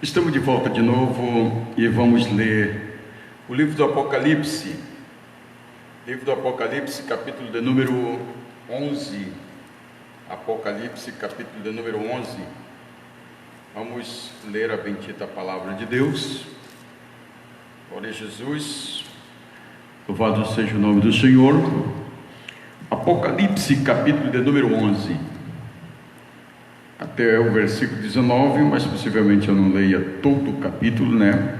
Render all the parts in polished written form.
Estamos de volta de novo e vamos ler o livro do Apocalipse. Livro do Apocalipse, capítulo de número 11. Apocalipse, capítulo de número 11. Vamos ler a bendita palavra de Deus. Glória a Jesus. Louvado seja o nome do Senhor. Apocalipse, capítulo de número 11. Até o versículo 19, mas possivelmente eu não leia todo o capítulo, né?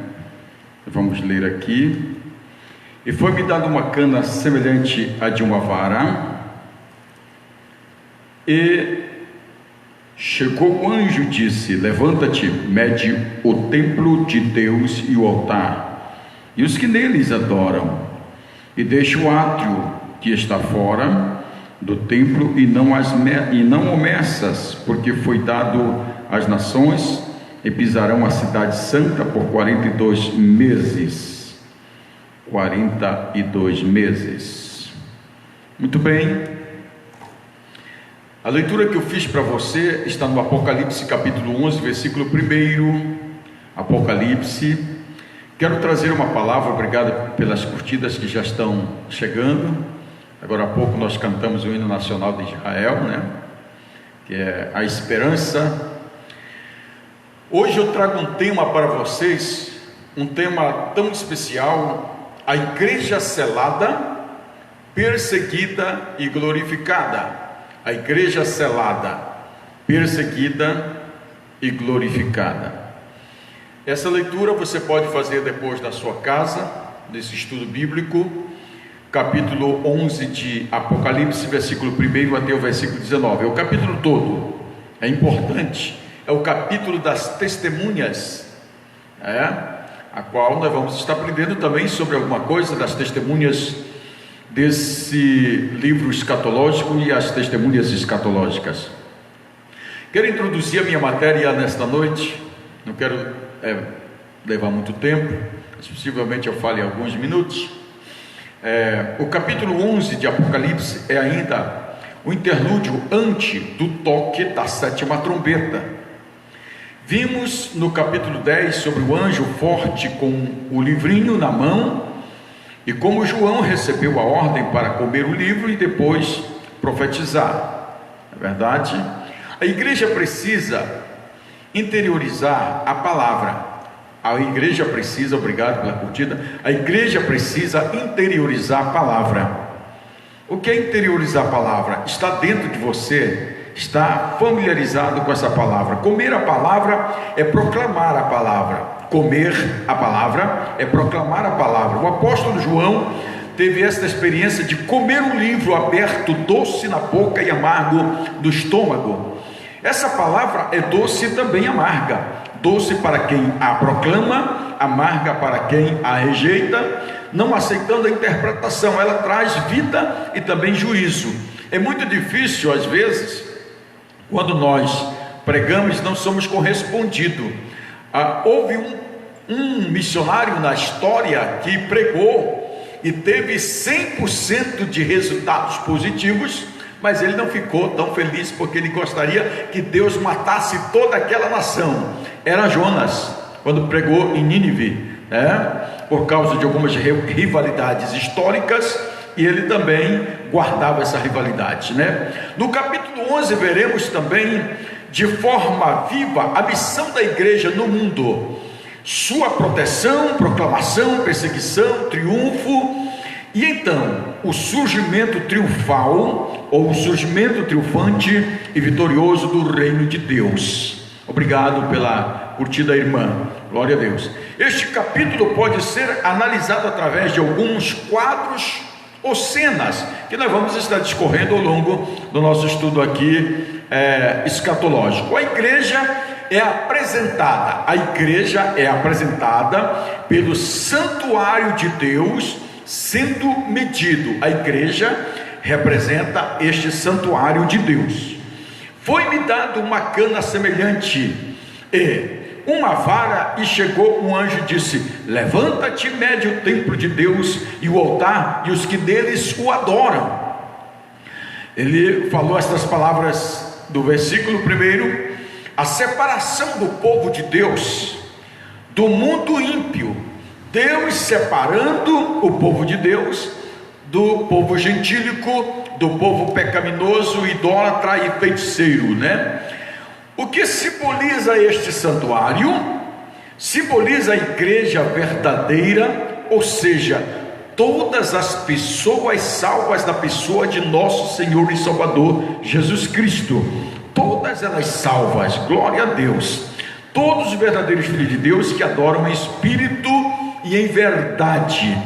Vamos ler aqui. E foi-me dada uma cana semelhante à de uma vara, e chegou o anjo e disse: levanta-te, mede o templo de Deus e o altar, e os que neles adoram, e deixa o átrio que está fora do templo, e não o meças, porque foi dado às nações, e pisarão a cidade santa por 42 meses. 42 meses. Muito bem. A leitura que eu fiz para você está no Apocalipse capítulo 11, versículo 1. Apocalipse. Quero trazer uma palavra, obrigado pelas curtidas que já estão chegando. Agora há pouco nós cantamos o hino nacional de Israel, né? Que é a esperança. Hoje eu trago um tema para vocês, um tema tão especial: a igreja selada, perseguida e glorificada. A igreja selada, perseguida e glorificada. Essa leitura você pode fazer depois da sua casa, nesse estudo bíblico. Capítulo 11 de Apocalipse, versículo 1 até o versículo 19, é o capítulo todo, é importante, é o capítulo das testemunhas, a qual nós vamos estar aprendendo também sobre alguma coisa das testemunhas desse livro escatológico e as testemunhas escatológicas. Quero introduzir a minha matéria nesta noite, não quero levar muito tempo, mas possivelmente eu fale alguns minutos. O capítulo 11 de Apocalipse é ainda o interlúdio antes do toque da sétima trombeta. Vimos no capítulo 10 sobre o anjo forte com o livrinho na mão, e como João recebeu a ordem para comer o livro e depois profetizar. É verdade? A igreja precisa interiorizar a palavra. A igreja precisa, obrigado pela curtida, a igreja precisa interiorizar a palavra. O que é interiorizar a palavra? Está dentro de você, está familiarizado com essa palavra. Comer a palavra é proclamar a palavra. Comer a palavra é proclamar a palavra. O apóstolo João teve esta experiência de comer um livro aberto, doce na boca e amargo do estômago. Essa palavra é doce e também amarga. Doce para quem a proclama, amarga para quem a rejeita, não aceitando a interpretação. Ela traz vida e também juízo. É muito difícil, às vezes, quando nós pregamos, não somos correspondidos. Houve um missionário na história que pregou e teve 100% de resultados positivos, mas ele não ficou tão feliz, porque ele gostaria que Deus matasse toda aquela nação. Era Jonas, quando pregou em Nínive, por causa de algumas rivalidades históricas, e ele também guardava essa rivalidade, No capítulo 11 veremos também de forma viva a missão da igreja no mundo, sua proteção, proclamação, perseguição, triunfo, e então o surgimento triunfal, ou o surgimento triunfante e vitorioso do reino de Deus. Obrigado pela curtida, irmã. Glória a Deus. Este capítulo pode ser analisado através de alguns quadros ou cenas que nós vamos estar discorrendo ao longo do nosso estudo aqui escatológico. A igreja é apresentada pelo santuário de Deus sendo medido. A igreja representa este santuário de Deus. Foi-me dado uma cana semelhante e uma vara, e chegou um anjo e disse: levanta-te, mede o templo de Deus e o altar, e os que neles o adoram. Ele falou estas palavras do versículo 1, a separação do povo de Deus do mundo ímpio, Deus separando o povo de Deus do povo gentílico, do povo pecaminoso, idólatra e feiticeiro, né? O que simboliza este santuário? Simboliza a igreja verdadeira, ou seja, todas as pessoas salvas da pessoa de nosso Senhor e Salvador Jesus Cristo, todas elas salvas, glória a Deus, todos os verdadeiros filhos de Deus que adoram em espírito e em verdade.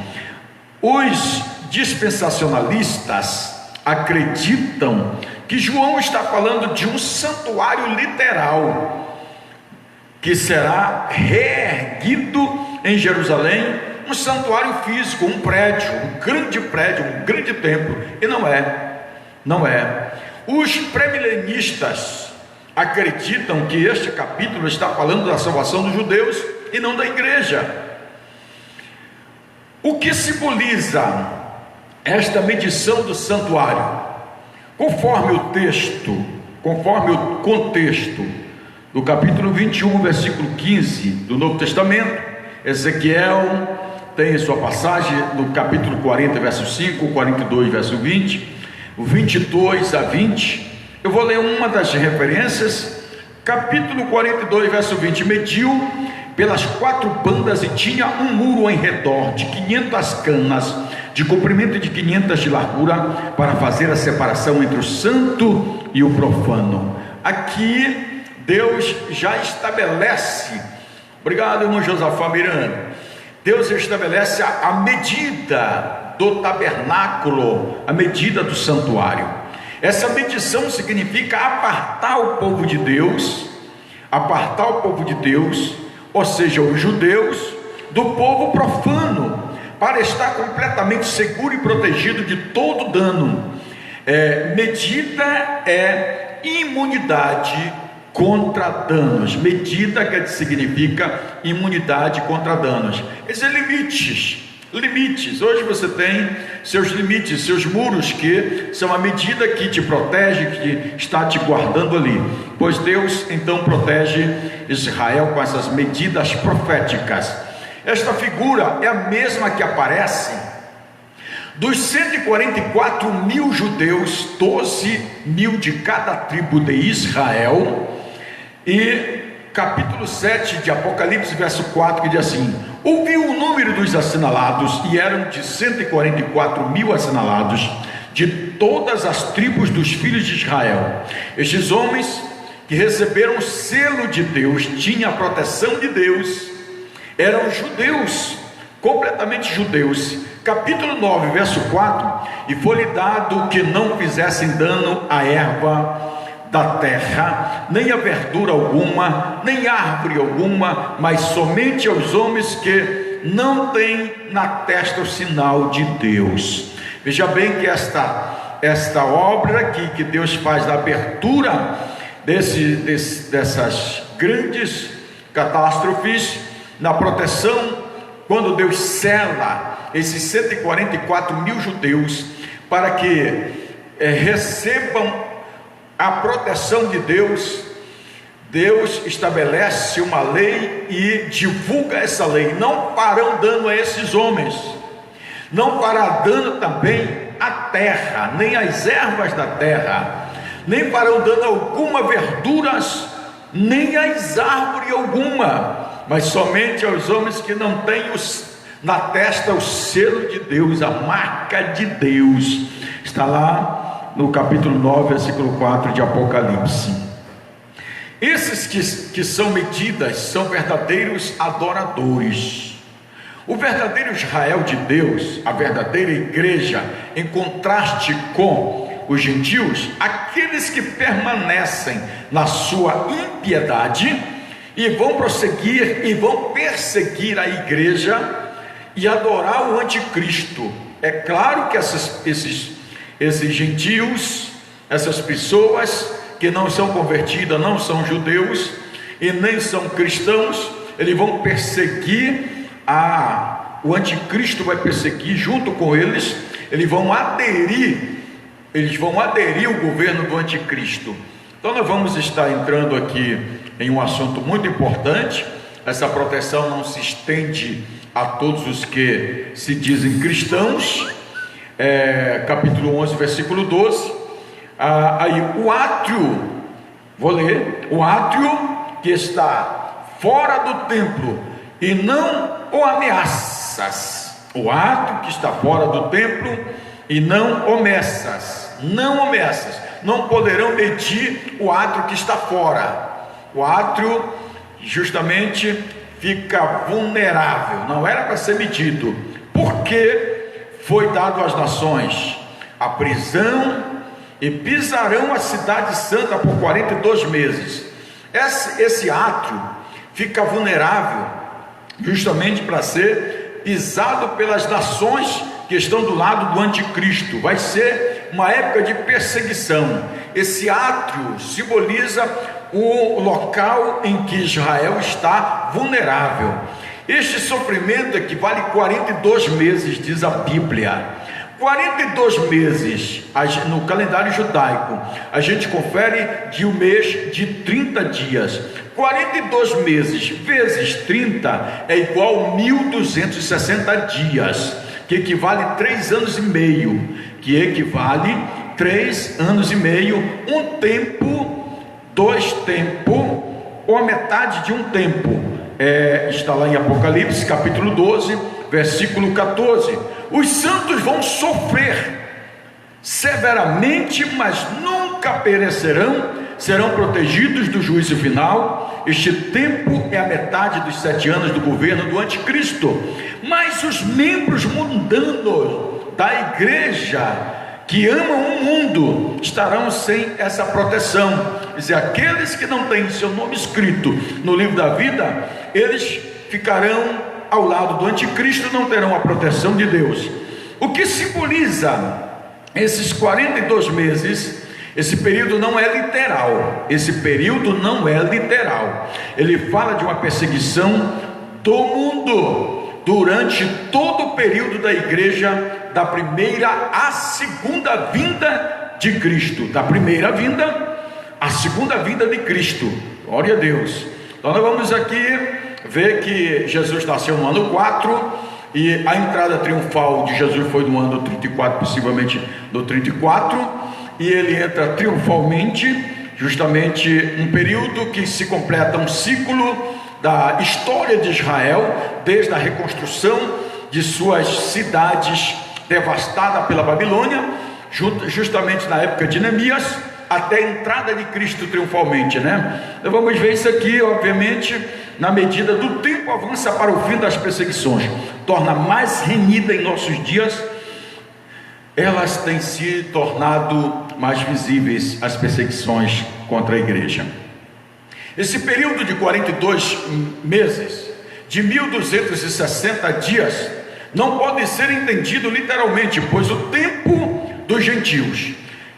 Os dispensacionalistas acreditam que João está falando de um santuário literal, que será reerguido em Jerusalém, um santuário físico, um prédio, um grande templo, e não é. Os pré-milenistas acreditam que este capítulo está falando da salvação dos judeus e não da igreja. O que simboliza esta medição do santuário? Conforme o contexto do capítulo 21, versículo 15 do Novo Testamento, Ezequiel tem sua passagem no capítulo 40, verso 5, 42, verso 20, o 22 a 20. Eu vou ler uma das referências. Capítulo 42, verso 20: mediu pelas 4 bandas e tinha um muro em redor de 500 canas de comprimento e de 500 de largura, para fazer a separação entre o santo e o profano. Aqui Deus já estabelece, obrigado irmão Josafá Miranda, Deus estabelece a medida do tabernáculo, a medida do santuário. Essa medição significa apartar o povo de Deus, ou seja, os judeus, do povo profano, para estar completamente seguro e protegido de todo dano. Medida é imunidade contra danos. Medida que significa imunidade contra danos. Esses limites. Hoje você tem seus limites, seus muros, que são a medida que te protege, que está te guardando ali. Pois Deus então protege Israel com essas medidas proféticas. Esta figura é a mesma que aparece dos 144 mil judeus, 12 mil de cada tribo de Israel. E capítulo 7 de Apocalipse, verso 4, que diz assim: ouviu o número dos assinalados, e eram de 144 mil assinalados, de todas as tribos dos filhos de Israel. Estes homens que receberam o selo de Deus, tinham a proteção de Deus, eram judeus, completamente judeus. Capítulo 9, verso 4: e foi-lhe dado que não fizessem dano à erva da terra, nem a verdura alguma, nem árvore alguma, mas somente aos homens que não têm na testa o sinal de Deus. Veja bem que esta obra aqui que Deus faz da abertura dessas grandes catástrofes, na proteção, quando Deus sela esses 144 mil judeus para que recebam a proteção de Deus, Deus estabelece uma lei e divulga essa lei. Não farão dano a esses homens, não fará dano também à terra, nem às ervas da terra, nem farão dano a alguma verduras, nem às árvores alguma, mas somente aos homens que não têm na testa o selo de Deus, a marca de Deus. Está lá no capítulo 9, versículo 4 de Apocalipse. Esses que são medidas são verdadeiros adoradores. O verdadeiro Israel de Deus, a verdadeira igreja, em contraste com os gentios, aqueles que permanecem na sua impiedade e vão prosseguir e vão perseguir a igreja e adorar o anticristo. É claro que esses gentios, essas pessoas que não são convertidas, não são judeus e nem são cristãos, eles vão perseguir o anticristo, vai perseguir junto com eles, eles vão aderir ao governo do anticristo. Então nós vamos estar entrando aqui em um assunto muito importante, essa proteção não se estende a todos os que se dizem cristãos. Capítulo 11, versículo 12. Aí o átrio, vou ler: o átrio que está fora do templo e não o ameaças. O átrio que está fora do templo e não o ameaças. Não ameaças. Não poderão medir o átrio que está fora. O átrio justamente fica vulnerável, não era para ser medido, porque foi dado às nações a prisão, e pisarão a cidade santa por 42 meses. Esse átrio fica vulnerável justamente para ser pisado pelas nações que estão do lado do anticristo. Vai ser uma época de perseguição. Esse átrio simboliza o local em que Israel está vulnerável. Este sofrimento equivale a 42 meses, diz a Bíblia. 42 meses, no calendário judaico, a gente confere de um mês de 30 dias. 42 meses vezes 30 é igual a 1260 dias, que equivale a 3 anos e meio, que equivale a 3 anos e meio, um tempo, 2 tempos, ou a metade de um tempo. Está lá em Apocalipse, capítulo 12, versículo 14. Os santos vão sofrer severamente, mas nunca perecerão, serão protegidos do juízo final. Este tempo é a metade dos 7 anos do governo do anticristo. Mas os membros mundanos da igreja que amam o mundo estarão sem essa proteção. Quer dizer, aqueles que não têm seu nome escrito no livro da vida, eles ficarão ao lado do anticristo, não terão a proteção de Deus. O que simboliza esses 42 meses? Esse período não é literal. Esse período não é literal. Ele fala de uma perseguição do mundo durante todo o período da igreja, da primeira à segunda vinda de Cristo. Da primeira vinda à segunda vinda de Cristo. Glória a Deus. Então nós vamos aqui ver que Jesus nasceu no ano 4, e a entrada triunfal de Jesus foi no ano 34, possivelmente no 34, e ele entra triunfalmente, justamente um período que se completa um ciclo da história de Israel, desde a reconstrução de suas cidades devastadas pela Babilônia, justamente na época de Neemias, até a entrada de Cristo triunfalmente, né? Então vamos ver isso aqui, obviamente, na medida do tempo avança para o fim das perseguições, torna mais renhida em nossos dias, elas têm se tornado mais visíveis, as perseguições contra a igreja. Esse período de 42 meses, de 1260 dias, não pode ser entendido literalmente, pois o tempo dos gentios.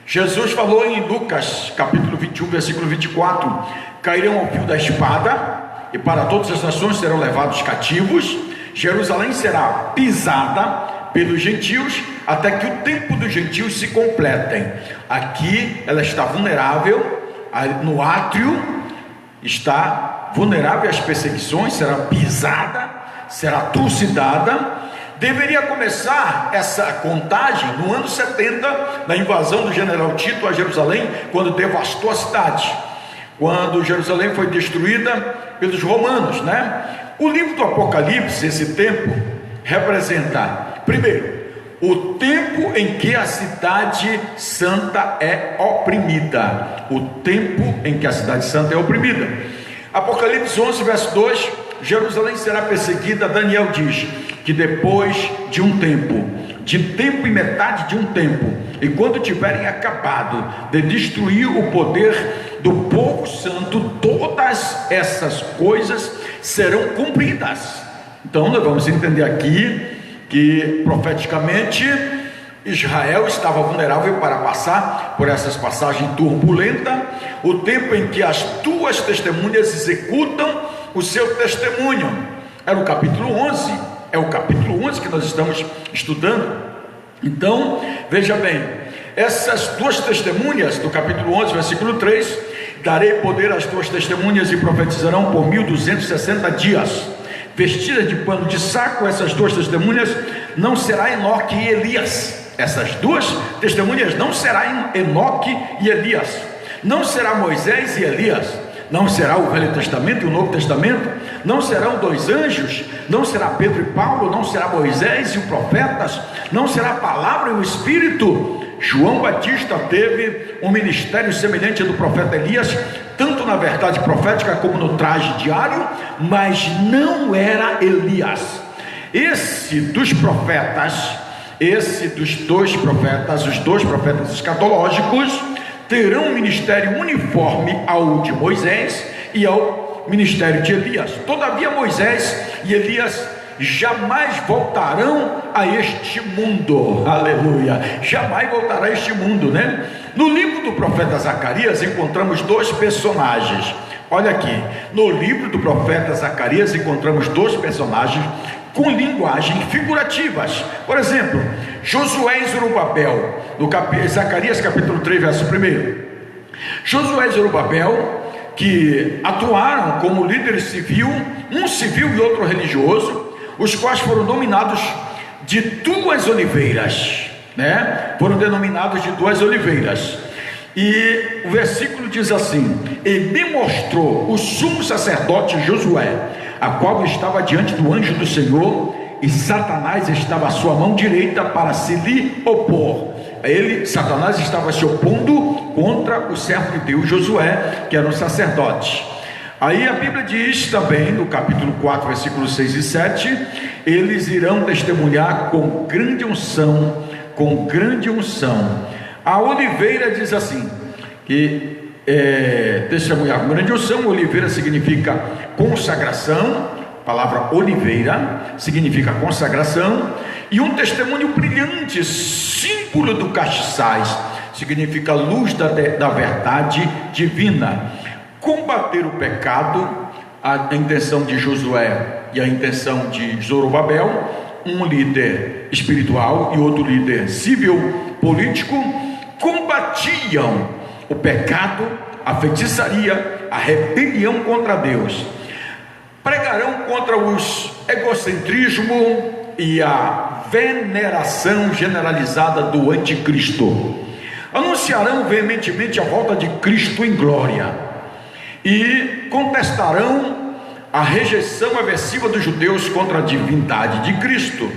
Jesus falou em Lucas, capítulo 21, versículo 24: cairão ao fio da espada, e para todas as nações serão levados cativos. Jerusalém será pisada pelos gentios, até que o tempo dos gentios se completem. Aqui ela está vulnerável, no átrio está vulnerável às perseguições, será pisada, será trucidada. Deveria começar essa contagem no ano 70, na invasão do general Tito a Jerusalém, quando devastou a cidade, quando Jerusalém foi destruída pelos romanos, né? O livro do Apocalipse, esse tempo, representa, primeiro, o tempo em que a cidade santa é oprimida. O tempo em que a cidade santa é oprimida. Apocalipse 11, verso 2: Jerusalém será perseguida. Daniel diz que depois de um tempo, de tempo e metade de um tempo, e quando tiverem acabado de destruir o poder do povo santo, todas essas coisas serão cumpridas. Então nós vamos entender aqui que profeticamente Israel estava vulnerável para passar por essas passagens turbulentas, o tempo em que as duas testemunhas executam o seu testemunho. Era o capítulo 11, é o capítulo 11 que nós estamos estudando. Então, veja bem, essas duas testemunhas do capítulo 11, versículo 3, darei poder às tuas testemunhas e profetizarão por 1260 dias. Vestidas de pano de saco, essas duas testemunhas não será Enoque e Elias. Essas duas testemunhas não será Enoque e Elias. Não será Moisés e Elias. Não será o Velho Testamento e o Novo Testamento. Não serão dois anjos. Não será Pedro e Paulo. Não será Moisés e os profetas. Não será a palavra e o Espírito. João Batista teve um ministério semelhante ao do profeta Elias, tanto na verdade profética como no traje diário, mas não era Elias. Esse dos dois profetas escatológicos, terão um ministério uniforme ao de Moisés e ao ministério de Elias. Todavia Moisés e Elias jamais voltarão a este mundo, aleluia, jamais voltará a este mundo, né? No livro do profeta Zacarias encontramos dois personagens, olha aqui, no livro do profeta Zacarias encontramos dois personagens com linguagens figurativas. Por exemplo, Josué e Zorobabel, no Zacarias capítulo 3, verso 1. Josué e Zorobabel, que atuaram como líderes civil, um civil e outro religioso, os quais foram nominados de duas oliveiras, né? Foram denominados de duas oliveiras. E o versículo diz assim: e me mostrou o sumo sacerdote Josué, a qual estava diante do anjo do Senhor, e Satanás estava à sua mão direita para se lhe opor. Satanás estava se opondo contra o servo de Deus Josué, que era um sacerdote. Aí a Bíblia diz também, no capítulo 4, versículos 6 e 7, eles irão testemunhar com grande unção, com grande unção. A oliveira diz assim, que testemunhar com grande unção. Oliveira significa consagração, a palavra oliveira significa consagração, e um testemunho brilhante, símbolo do castiçais, significa luz da verdade divina. Combater o pecado, a intenção de Josué e a intenção de Zorobabel, um líder espiritual e outro líder civil político, combatiam o pecado, a feitiçaria, a rebelião contra Deus. Pregarão contra os egocentrismo e a veneração generalizada do anticristo. Anunciarão veementemente a volta de Cristo em glória e contestarão a rejeição aversiva dos judeus contra a divindade de Cristo,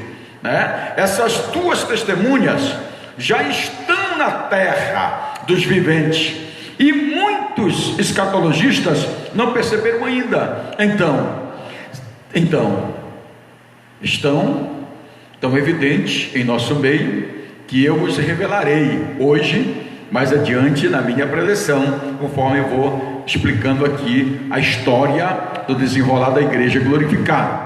né? Essas duas testemunhas já estão na terra dos viventes e muitos escatologistas não perceberam ainda. Então estão tão evidentes em nosso meio, que eu vos revelarei hoje, mais adiante na minha preleção, conforme eu vou explicando aqui a história do desenrolar da igreja glorificada.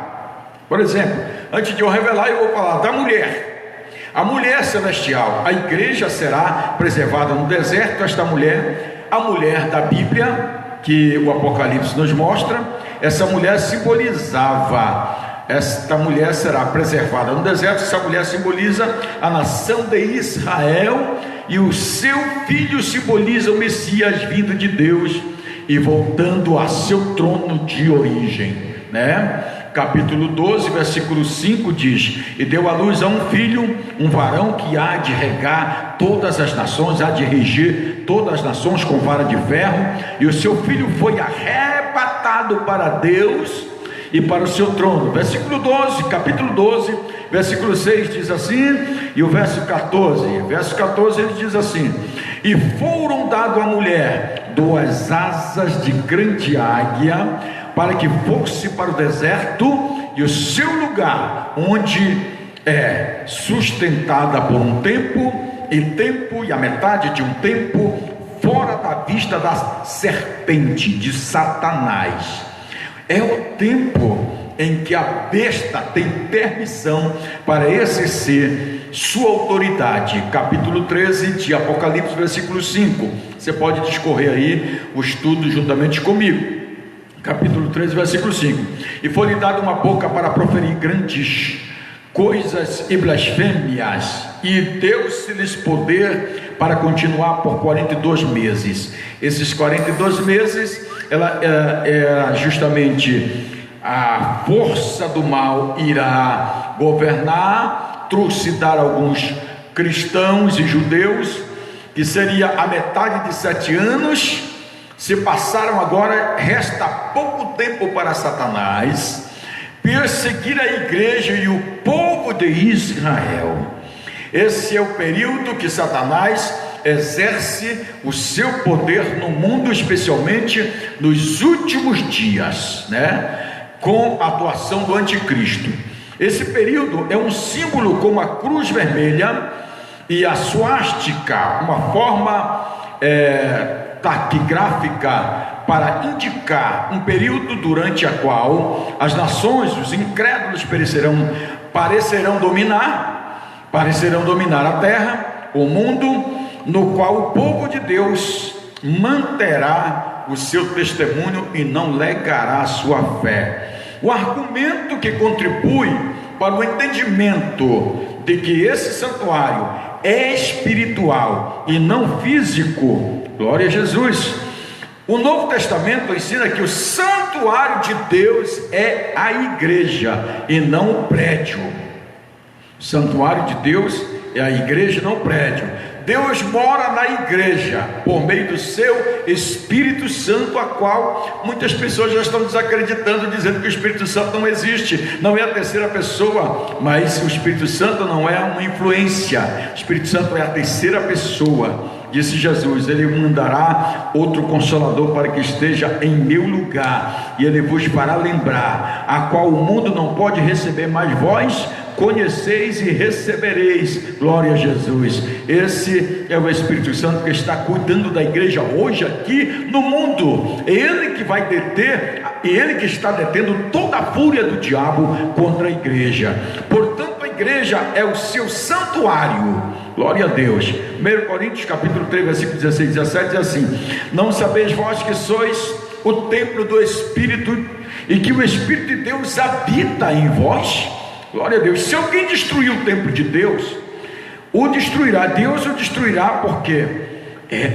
Por exemplo, antes de eu revelar, eu vou falar da mulher, a mulher celestial. A igreja será preservada no deserto. Esta mulher, a mulher da Bíblia, que o Apocalipse nos mostra, essa mulher simbolizava, esta mulher será preservada no deserto. Essa mulher simboliza a nação de Israel, e o seu filho simboliza o Messias vindo de Deus e voltando a seu trono de origem, né? Capítulo 12, versículo 5 diz: e deu à luz a um filho, um varão que há de regar todas as nações, há de reger todas as nações com vara de ferro, e o seu filho foi arrebatado para Deus e para o seu trono. Versículo 12, capítulo 12, versículo 6 diz assim, e o verso 14 ele diz assim: e foram dado à mulher 2 asas de grande águia, para que fosse para o deserto, e o seu lugar, onde é sustentada por um tempo e a metade de um tempo, fora da vista da serpente, de Satanás. É o tempo em que a besta tem permissão para exercer sua autoridade. Capítulo 13 de Apocalipse, versículo 5. Você pode discorrer aí o estudo juntamente comigo. Capítulo 13, versículo 5. E foi-lhe dada uma boca para proferir grandes coisas e blasfêmias, e deu-se-lhes poder para continuar por 42 meses. Esses 42 meses, ela é justamente a força do mal irá governar, trucidar alguns cristãos e judeus, que seria a metade de 7 anos. Se passaram agora, resta pouco tempo para Satanás perseguir a igreja e o povo de Israel. Esse é o período que Satanás exerce o seu poder no mundo, especialmente nos últimos dias, com a atuação do anticristo. Esse período é um símbolo como a cruz vermelha e a suástica, uma forma taquigráfica para indicar um período durante a qual as nações, os incrédulos parecerão dominar a terra, o mundo, no qual o povo de Deus manterá o seu testemunho e não negará a sua fé. O argumento que contribui para o entendimento de que esse santuário é espiritual e não físico, glória a Jesus. O Novo Testamento ensina que o santuário de Deus é a igreja e não o prédio. O santuário de Deus é a igreja, não o prédio. Deus mora na igreja por meio do seu Espírito Santo, a qual muitas pessoas já estão desacreditando, dizendo que o Espírito Santo não existe, não é a terceira pessoa. Mas o Espírito Santo não é uma influência, o Espírito Santo é a terceira pessoa. Disse Jesus: ele mandará outro Consolador para que esteja em meu lugar, e ele vos fará lembrar, a qual o mundo não pode receber, mas vós conheceis e recebereis. Glória a Jesus. Esse é o Espírito Santo que está cuidando da igreja hoje aqui no mundo. É ele que vai deter, e ele que está detendo toda a fúria do diabo contra a igreja. Portanto, a igreja é o seu santuário. Glória a Deus. 1 Coríntios capítulo 3, versículo 16 e 17 diz assim: não sabeis vós que sois o templo do Espírito, e que o Espírito de Deus habita em vós? Glória a Deus. Se alguém destruir o templo de Deus, o destruirá. Deus o destruirá, porque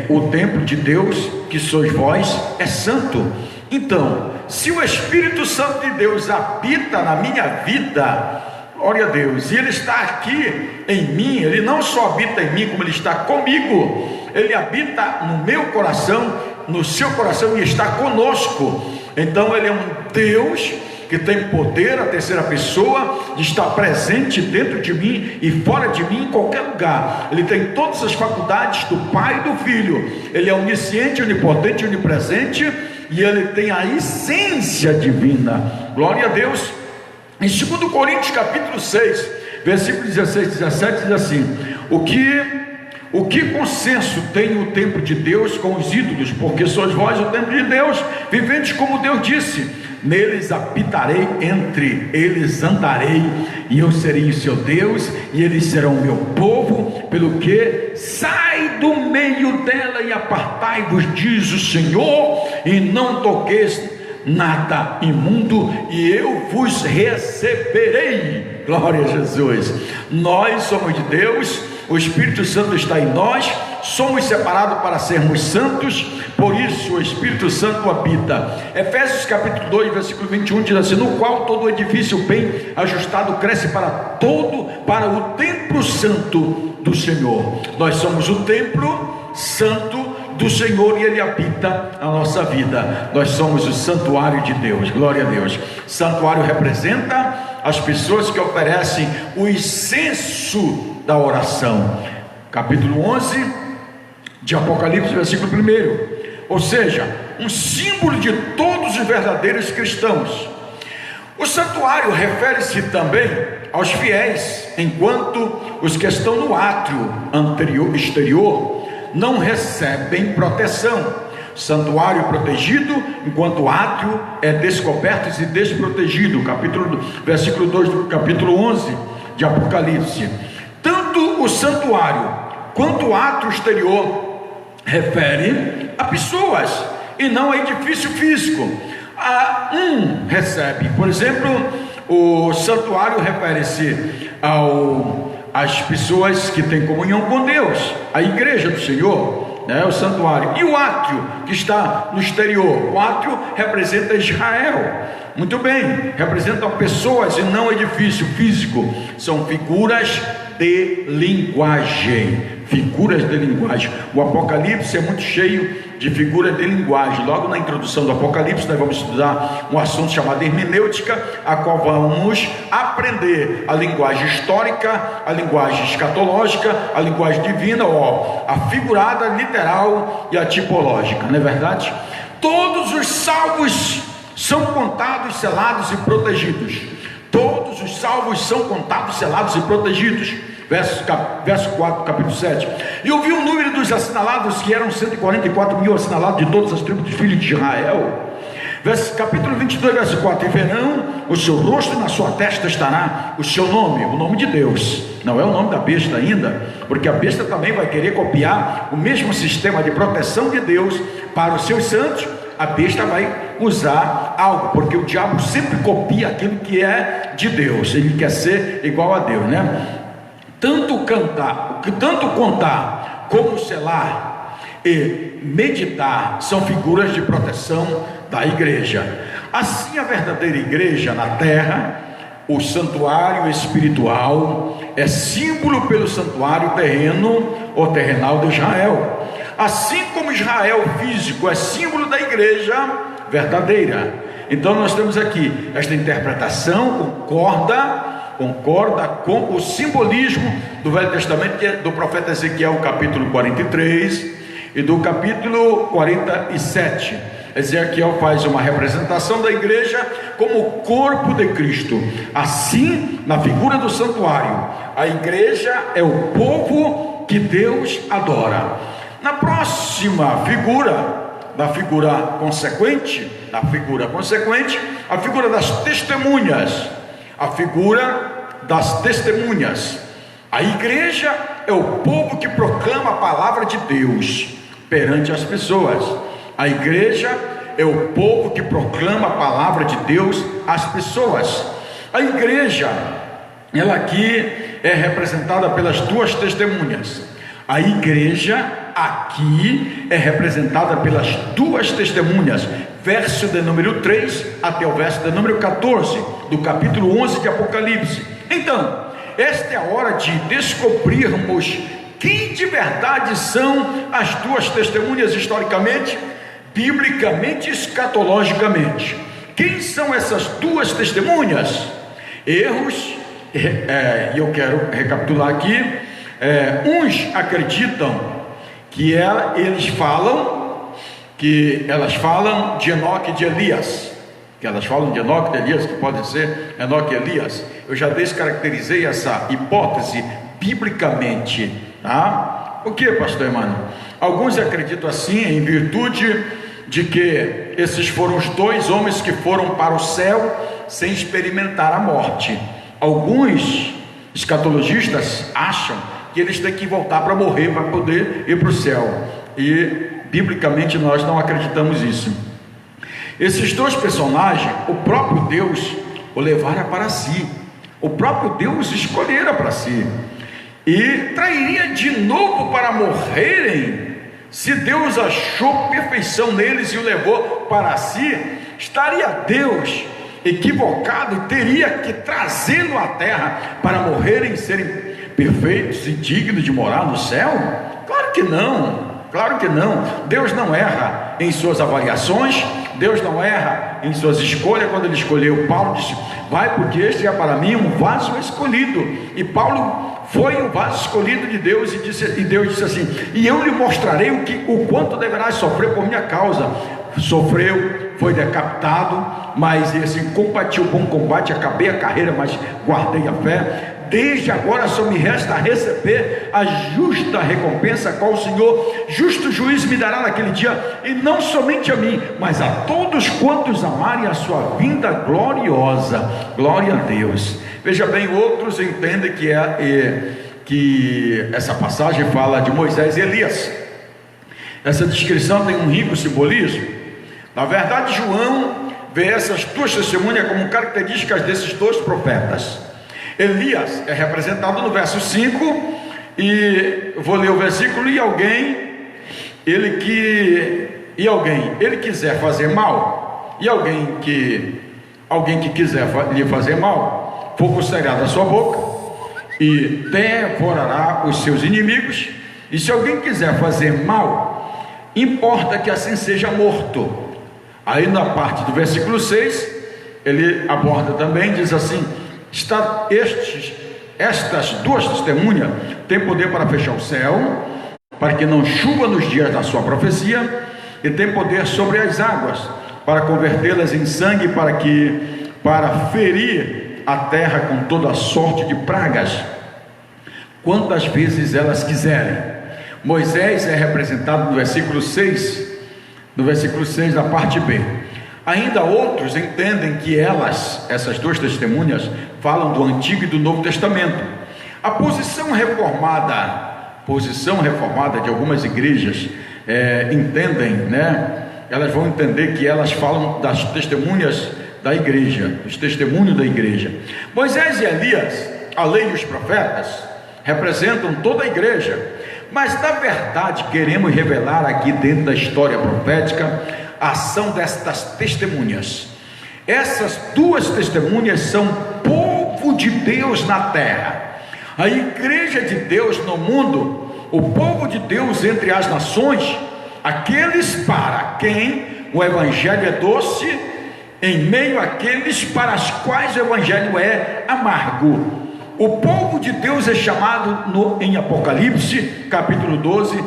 o templo de Deus, que sois vós, é santo. Então, se o Espírito Santo de Deus habita na minha vida, glória a Deus, e ele está aqui em mim, ele não só habita em mim, como ele está comigo, ele habita no meu coração, no seu coração, e está conosco. Então ele é um Deus que tem poder, a terceira pessoa, de estar presente dentro de mim e fora de mim, em qualquer lugar. Ele tem todas as faculdades do Pai e do Filho. Ele é onisciente, onipotente, onipresente, e ele tem a essência divina. Glória a Deus. Em 2 Coríntios capítulo 6, versículo 16 e 17 diz assim: o que consenso tem o templo de Deus com os ídolos? Porque sois vós o templo de Deus, viventes como Deus disse: neles habitarei, entre eles andarei, e eu serei o seu Deus, e eles serão o meu povo. Pelo que sai do meio dela e apartai-vos, diz o Senhor, e não toqueis nada imundo, e eu vos receberei. Glória a Jesus. Nós somos de Deus, o Espírito Santo está em nós, somos separados para sermos santos, por isso o Espírito Santo habita. Efésios capítulo 2, versículo 21 diz assim: no qual todo edifício bem ajustado cresce para o templo santo do Senhor. Nós somos o templo santo do Senhor, e ele habita a nossa vida. Nós somos o santuário de Deus. Glória a Deus. Santuário representa as pessoas que oferecem o incenso da oração. Capítulo 11 de Apocalipse, versículo 1. Ou seja, um símbolo de todos os verdadeiros cristãos. O santuário refere-se também aos fiéis, enquanto os que estão no átrio exterior não recebem proteção. Santuário protegido, enquanto o átrio é descoberto e desprotegido. Versículo 2 do capítulo 11 de Apocalipse. Tanto o santuário quanto o átrio exterior refere a pessoas e não a edifício físico. Recebe, por exemplo, o santuário refere-se as pessoas que têm comunhão com Deus, a igreja do Senhor, né, o santuário, e o átrio que está no exterior. O átrio representa Israel. Muito bem, representam pessoas e não edifício físico. São figuras de linguagem. Figuras de linguagem. O Apocalipse é muito cheio de figuras de linguagem. Logo na introdução do Apocalipse, nós vamos estudar um assunto chamado hermenêutica, a qual vamos aprender a linguagem histórica, a linguagem escatológica, a linguagem divina, a figurada, literal e a tipológica, não é verdade? Todos os salvos são contados, selados e protegidos. Todos os salvos são contados, selados e protegidos. Verso 4, capítulo 7. E eu vi o número dos assinalados, que eram 144 mil assinalados de todas as tribos dos filhos de Israel. Capítulo 22, verso 4. E verão o seu rosto, e na sua testa estará o seu nome, o nome de Deus. Não é o nome da besta ainda, porque a besta também vai querer copiar o mesmo sistema de proteção de Deus para os seus santos. A besta vai usar algo, porque o diabo sempre copia aquilo que é de Deus. Ele quer ser igual a Deus, né? Tanto contar como selar e meditar são figuras de proteção da igreja. Assim, a verdadeira igreja na terra, o santuário espiritual, é símbolo pelo santuário terreno ou terrenal de Israel. Assim como Israel físico é símbolo da igreja verdadeira. Então nós temos aqui esta interpretação, concorda com o simbolismo do Velho Testamento, que é do profeta Ezequiel, capítulo 43 e do capítulo 47. Ezequiel faz uma representação da igreja como o corpo de Cristo. Assim, na figura do santuário, a igreja é o povo que Deus adora. Na próxima figura, a figura consequente, a figura das testemunhas. A figura das testemunhas. A igreja é o povo que proclama a palavra de Deus perante as pessoas. A igreja é o povo que proclama a palavra de Deus às pessoas. A igreja, ela aqui é representada pelas duas testemunhas. A igreja aqui é representada pelas duas testemunhas. Verso de número 3 até o verso de número 14 do capítulo 11 de Apocalipse. Então, esta é a hora de descobrirmos quem de verdade são as duas testemunhas historicamente, biblicamente e escatologicamente. Quem são essas duas testemunhas? Erros, e eu quero recapitular aqui. Uns acreditam que elas falam de Enoque e de Elias, que podem ser Enoque e Elias. Eu já descaracterizei essa hipótese biblicamente, tá? O que, pastor Emmanuel? Alguns acreditam assim, em virtude de que esses foram os dois homens que foram para o céu sem experimentar a morte. Alguns escatologistas acham que eles têm que voltar para morrer para poder ir para o céu, e biblicamente nós não acreditamos isso. Esses dois personagens, o próprio Deus o levara para si, o próprio Deus escolhera para si, e trairia de novo para morrerem. Se Deus achou perfeição neles e o levou para si, estaria Deus equivocado e teria que trazê-lo à terra para morrerem e serem perfeitos e dignos de morar no céu? Claro que não. Claro que não. Deus não erra em suas avaliações, Deus não erra em suas escolhas. Quando ele escolheu Paulo, disse: vai, porque este é para mim um vaso escolhido. E Paulo foi o vaso escolhido de Deus, e Deus disse assim: e eu lhe mostrarei o quanto deverás sofrer por minha causa. Sofreu, foi decapitado, mas assim, combati o bom combate, acabei a carreira, mas guardei a fé. Desde agora só me resta receber a justa recompensa, a qual o Senhor, justo juiz, me dará naquele dia, e não somente a mim, mas a todos quantos amarem a sua vinda gloriosa. Glória a Deus. Veja bem, outros entendem que essa passagem fala de Moisés e Elias. Essa descrição tem um rico simbolismo. Na verdade, João vê essas duas testemunhas como características desses dois profetas. Elias é representado no verso 5, e vou ler o versículo: e ele quiser fazer mal, e alguém que quiser lhe fazer mal, fogo sairá da sua boca e devorará os seus inimigos. E se alguém quiser fazer mal, importa que assim seja morto. Aí na parte do versículo 6, ele aborda também, diz assim: estas duas testemunhas têm poder para fechar o céu, para que não chuva nos dias da sua profecia, e tem poder sobre as águas, para convertê-las em sangue, para ferir a terra com toda sorte de pragas, quantas vezes elas quiserem. Moisés é representado no versículo 6, da parte B. Ainda outros entendem que essas duas testemunhas, falam do Antigo e do Novo Testamento. A posição reformada de algumas igrejas entendem, né? Elas vão entender que elas falam das testemunhas da igreja, os testemunhos da igreja. Moisés e Elias, a lei e os profetas, representam toda a igreja, mas na verdade queremos revelar aqui dentro da história profética a ação destas testemunhas. Essas duas testemunhas são povo de Deus na terra, a igreja de Deus no mundo, o povo de Deus entre as nações, aqueles para quem o evangelho é doce, em meio àqueles para os quais o evangelho é amargo. O povo de Deus é chamado em Apocalipse capítulo 12,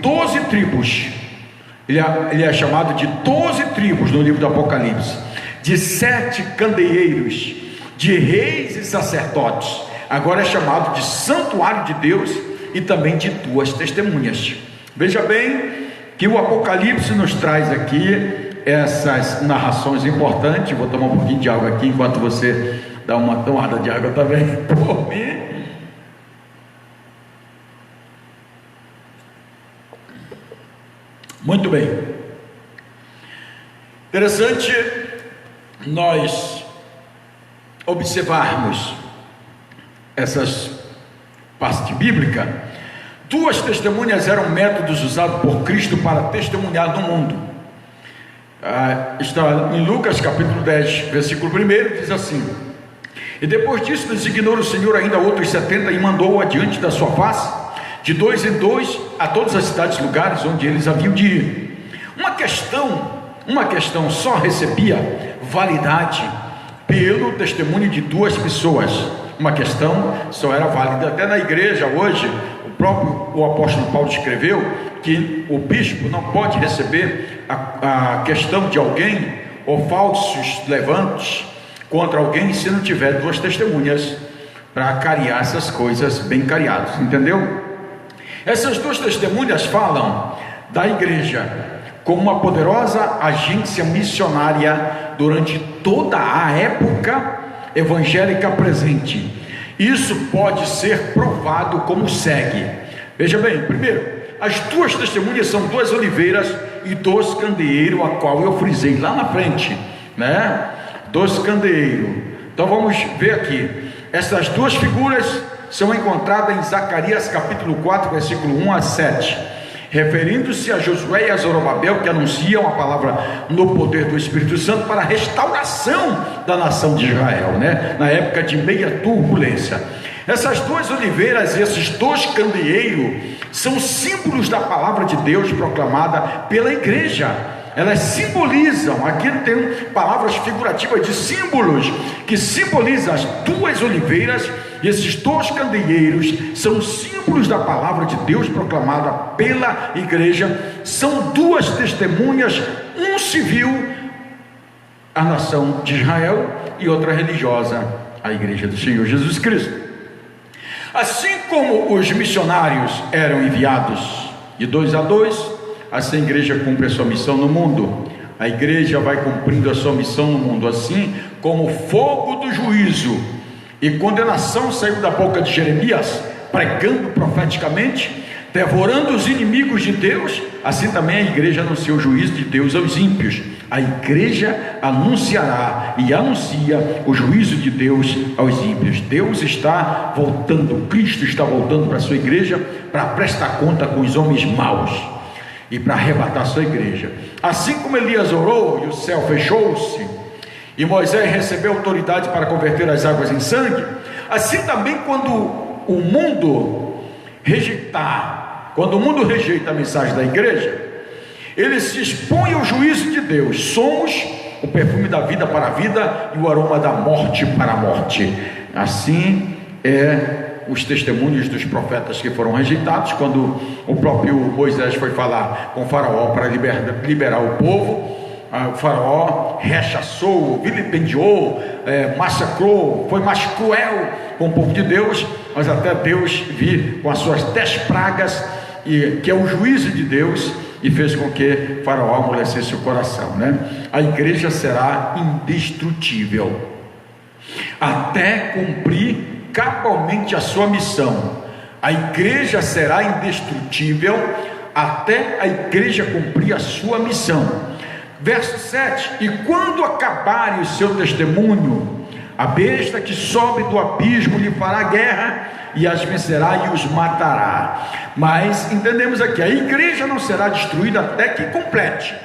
12 tribos. Ele é chamado de 12 tribos no livro do Apocalipse, de 7 candeeiros, de reis e sacerdotes. Agora é chamado de santuário de Deus e também de duas testemunhas. Veja bem que o Apocalipse nos traz aqui essas narrações importantes. Vou tomar um pouquinho de água aqui enquanto você dá uma tomada de água também por mim. Muito bem. Interessante nós observarmos essas partes bíblicas. Duas testemunhas eram métodos usados por Cristo para testemunhar no mundo. Está em Lucas capítulo 10, versículo 1, diz assim: e depois disso designou o Senhor ainda outros 70 e mandou adiante da sua face, de 2 em 2, a todas as cidades e lugares onde eles haviam de ir. Uma questão só recebia validade pelo testemunho de duas pessoas. Uma questão só era válida. Até na igreja hoje, o apóstolo Paulo escreveu que o bispo não pode receber a questão de alguém ou falsos levantes contra alguém se não tiver duas testemunhas para cariar essas coisas bem cariadas, entendeu? Essas duas testemunhas falam da igreja como uma poderosa agência missionária durante toda a época evangélica presente. Isso pode ser provado como segue. Veja bem, primeiro, as duas testemunhas são duas oliveiras e 2 candeeiros, a qual eu frisei lá na frente, né? 2 candeeiros. Então vamos ver aqui. Essas duas figuras são encontradas em Zacarias capítulo 4, versículo 1 a 7, referindo-se a Josué e a Zorobabel, que anunciam a palavra no poder do Espírito Santo para a restauração da nação de Israel, né? Na época de meia turbulência. Essas duas oliveiras e esses 2 candeeiros são símbolos da palavra de Deus proclamada pela igreja. Elas simbolizam, aqui tem palavras figurativas de símbolos, que simbolizam as 2 oliveiras e esses 2 candeeiros, são símbolos da palavra de Deus proclamada pela igreja. São 2 testemunhas, um civil, a nação de Israel, e outra religiosa, a igreja do Senhor Jesus Cristo. Assim como os missionários eram enviados de 2 a 2, assim a igreja cumpre a sua missão no mundo. A igreja vai cumprindo a sua missão no mundo, assim como o fogo do juízo e condenação saiu da boca de Jeremias, pregando profeticamente, devorando os inimigos de Deus, assim também a igreja anuncia o juízo de Deus aos ímpios. A igreja anunciará e anuncia o juízo de Deus aos ímpios. Deus está voltando, Cristo está voltando para a sua igreja para prestar conta com os homens maus e para arrebatar a sua igreja. Assim como Elias orou e o céu fechou-se e Moisés recebeu autoridade para converter as águas em sangue, assim também quando o mundo rejeita a mensagem da igreja, ele se expõe ao juízo de Deus. Somos o perfume da vida para a vida e o aroma da morte para a morte. Assim os testemunhos dos profetas que foram rejeitados, quando o próprio Moisés foi falar com o faraó para liberar o povo. O faraó rechaçou, vilipendiou, massacrou, foi mais cruel com o povo de Deus, mas até Deus vir com as suas 10 pragas, que é o juízo de Deus, e fez com que faraó amolecesse o coração, né? A igreja será indestrutível até cumprir cabalmente a sua missão. A igreja será indestrutível até a igreja cumprir a sua missão. Verso 7: e quando acabarem o seu testemunho, a besta que sobe do abismo lhe fará guerra e as vencerá e os matará. Mas entendemos aqui, a igreja não será destruída até que complete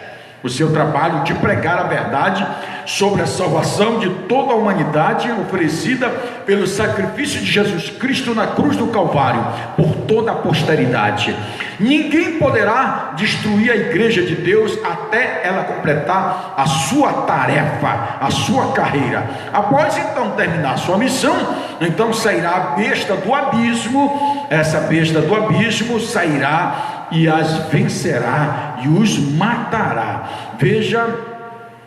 o seu trabalho de pregar a verdade sobre a salvação de toda a humanidade, oferecida pelo sacrifício de Jesus Cristo na cruz do Calvário, por toda a posteridade. Ninguém poderá destruir a igreja de Deus até ela completar a sua tarefa, a sua carreira. Após então terminar a sua missão, então sairá a besta do abismo. Essa besta do abismo sairá e as vencerá e os matará. Veja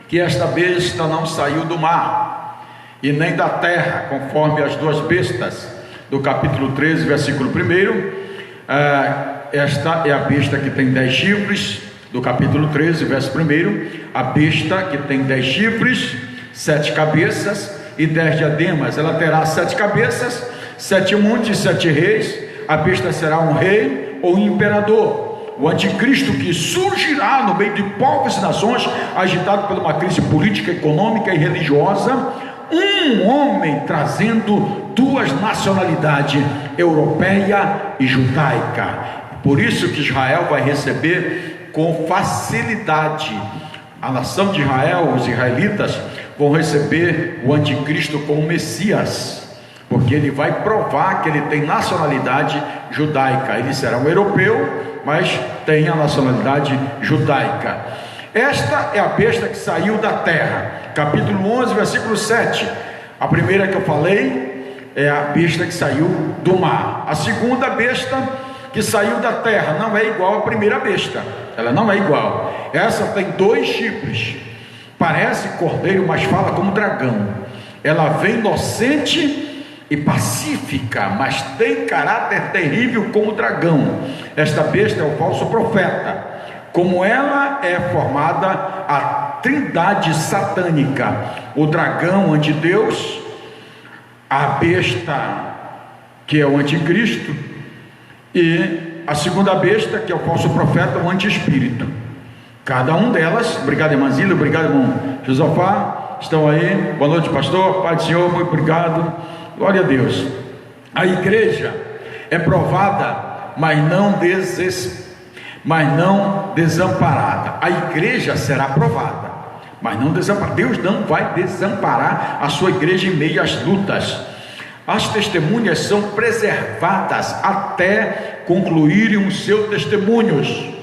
que esta besta não saiu do mar e nem da terra, conforme as duas bestas do capítulo 13, versículo 1. Esta é a besta que tem 10 chifres, do capítulo 13, verso 1. A besta que tem 10 chifres, 7 cabeças e 10 diademas. Ela terá 7 cabeças, 7 montes, 7 reis. A besta será um rei ou um imperador, o anticristo que surgirá no meio de povos e nações, agitado por uma crise política, econômica e religiosa. Um homem trazendo 2 nacionalidades, europeia e judaica. Por isso que Israel vai receber com facilidade, a nação de Israel, os israelitas vão receber o anticristo como Messias, porque ele vai provar que ele tem nacionalidade judaica. Ele será um europeu, mas tem a nacionalidade judaica. Esta é a besta que saiu da terra, capítulo 11, versículo 7. A primeira que eu falei é a besta que saiu do mar. A segunda besta que saiu da terra não é igual à primeira besta, ela não é igual. Essa tem 2 chifres, parece cordeiro, mas fala como dragão. Ela vem inocente e pacífica, mas tem caráter terrível como dragão. Esta besta é o falso profeta. Como ela é formada a trindade satânica: o dragão antideus, a besta que é o anticristo, e a segunda besta que é o falso profeta, o antiespírito. Cada um delas, obrigado irmã Zília, obrigado irmão Josafá, estão aí, boa noite pastor, Pai do Senhor, muito obrigado, glória a Deus. A igreja é provada, mas não desamparada. A igreja será provada, mas não desamparada. Deus não vai desamparar a sua igreja em meio às lutas. As testemunhas são preservadas até concluírem os seus testemunhos.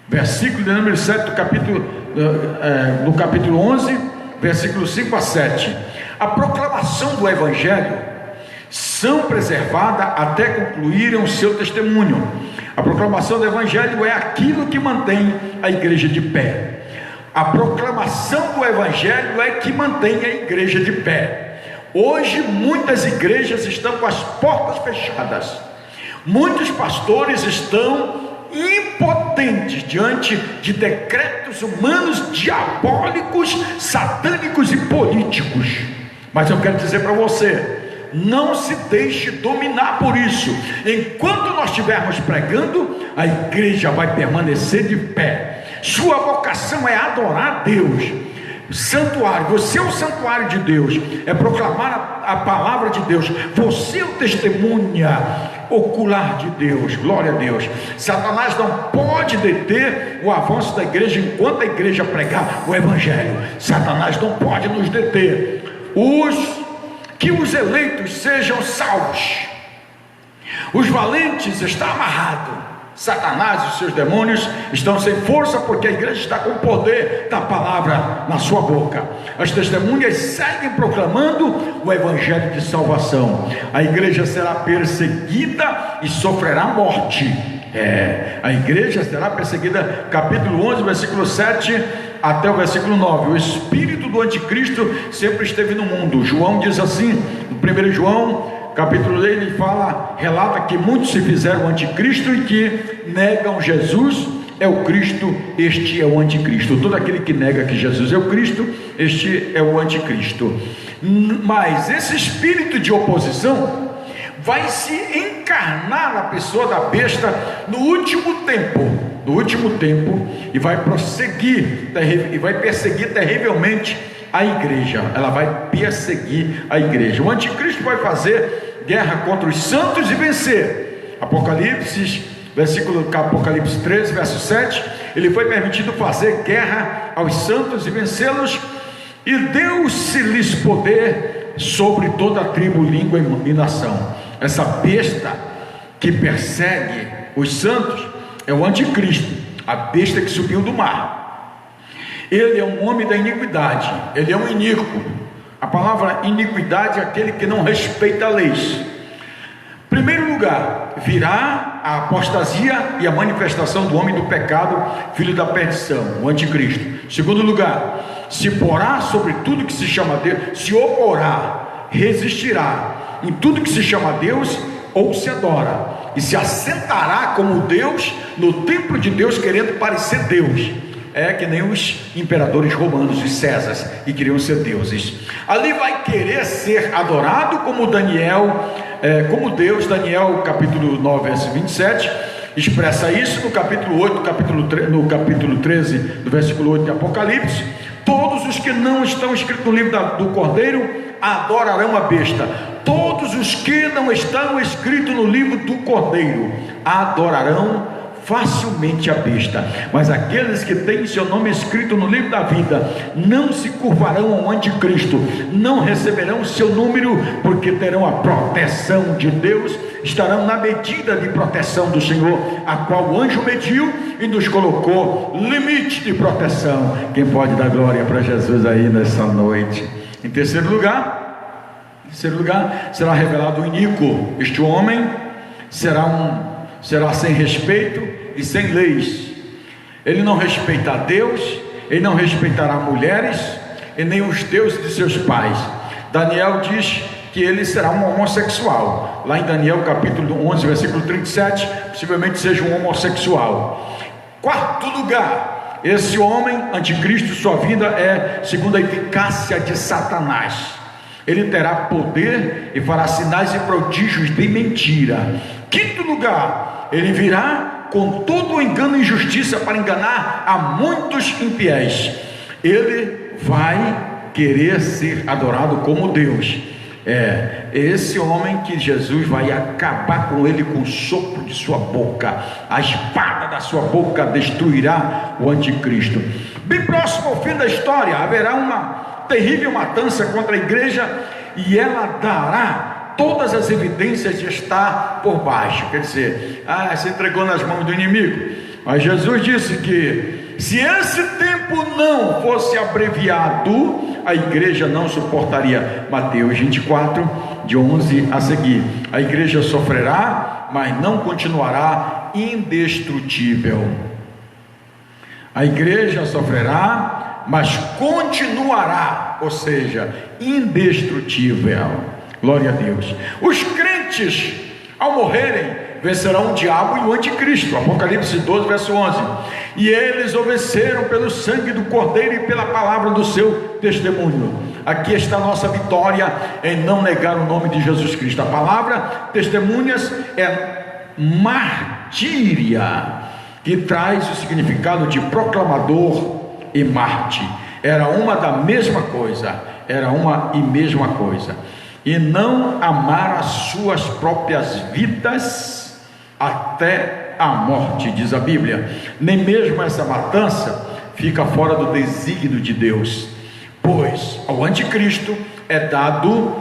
Versículo de número 7 do capítulo 11, versículo 5 a 7. A proclamação do evangelho são preservadas até concluírem o seu testemunho. A proclamação do evangelho é aquilo que mantém a igreja de pé. A proclamação do evangelho é que mantém a igreja de pé. Hoje muitas igrejas estão com as portas fechadas. Muitos pastores estão impotentes diante de decretos humanos, diabólicos, satânicos e políticos. Mas eu quero dizer para você, não se deixe dominar por isso. Enquanto nós estivermos pregando, a igreja vai permanecer de pé. Sua vocação é adorar a Deus. Santuário, você é o santuário de Deus, é proclamar a palavra de Deus. Você é o testemunha ocular de Deus. Glória a Deus. Satanás não pode deter o avanço da igreja enquanto a igreja pregar o evangelho. Satanás não pode nos deter. Que os eleitos sejam salvos. Os valentes estão amarrados. Satanás e os seus demônios estão sem força, porque a igreja está com o poder da palavra na sua boca. As testemunhas seguem proclamando o evangelho de salvação. A igreja será perseguida e sofrerá morte. A igreja será perseguida, capítulo 11, versículo 7 até o versículo 9. O espírito do anticristo sempre esteve no mundo. João diz assim, no 1 João capítulo 3, ele relata que muitos se fizeram anticristo e que negam Jesus é o Cristo. Este é o anticristo. Todo aquele que nega que Jesus é o Cristo, este é o anticristo. Mas esse espírito de oposição vai se encarnar na pessoa da besta no último tempo, e vai prosseguir e vai perseguir terrivelmente a igreja. Ela vai perseguir a igreja. O anticristo vai fazer guerra contra os santos e vencer. Apocalipse 13, verso 7, ele foi permitido fazer guerra aos santos e vencê-los, e deu-se-lhes poder sobre toda a tribo, língua e nação. Essa besta que persegue os santos é o anticristo, a besta que subiu do mar. Ele é um homem da iniquidade, ele é um iníquo. A palavra iniquidade é aquele que não respeita a lei. Primeiro lugar, virá a apostasia e a manifestação do homem do pecado, filho da perdição, o anticristo. Segundo lugar, se porá sobre tudo que se chama Deus, se oporá, resistirá em tudo que se chama Deus ou se adora, e se assentará como Deus no templo de Deus, querendo parecer Deus. É que nem os imperadores romanos, os Césares, que queriam ser deuses. Ali vai querer ser adorado como Daniel, como Deus. Daniel capítulo 9, verso 27 expressa isso. No capítulo 8, no capítulo 13, do versículo 8 de Apocalipse: todos os que não estão escritos no livro do Cordeiro adorarão a besta. Todos os que não estão escritos no livro do Cordeiro adorarão facilmente a besta. Mas aqueles que têm seu nome escrito no livro da vida não se curvarão ao anticristo, não receberão seu número, porque terão a proteção de Deus, estarão na medida de proteção do Senhor, a qual o anjo mediu e nos colocou limite de proteção. Quem pode dar glória para Jesus aí nessa noite? Em terceiro lugar, será revelado o iníquo. Este homem será sem respeito e sem leis. Ele não respeita a Deus, ele não respeitará mulheres e nem os deuses de seus pais. Daniel diz que ele será um homossexual. Lá em Daniel capítulo 11, versículo 37, possivelmente seja um homossexual. Quarto lugar, esse homem anticristo, sua vida é segundo a eficácia de Satanás. Ele terá poder e fará sinais e prodígios de mentira. Quinto lugar, ele virá com todo o engano e injustiça para enganar a muitos infiéis. Ele vai querer ser adorado como Deus. Esse homem que Jesus vai acabar com ele com o sopro de sua boca. A espada da sua boca destruirá o anticristo. Bem próximo ao fim da história, haverá uma terrível matança contra a igreja, e ela dará todas as evidências de estar por baixo. Quer dizer, se entregou nas mãos do inimigo. Mas Jesus disse que se esse tempo não fosse abreviado, a igreja não suportaria. Mateus 24, de 11 a seguir. A igreja sofrerá, mas não continuará indestrutível. A igreja sofrerá, mas continuará, ou seja, indestrutível. Glória a Deus. Os crentes, ao morrerem, vencerão o diabo e o anticristo. Apocalipse 12, verso 11. E eles o venceram pelo sangue do Cordeiro e pela palavra do seu testemunho. Aqui está a nossa vitória em não negar o nome de Jesus Cristo. A palavra testemunhas é martíria, que traz o significado de proclamador e mártir. Era uma da mesma coisa, era uma e mesma coisa. E não amar as suas próprias vidas até a morte, diz a Bíblia. Nem mesmo essa matança fica fora do desígnio de Deus, pois ao anticristo é dado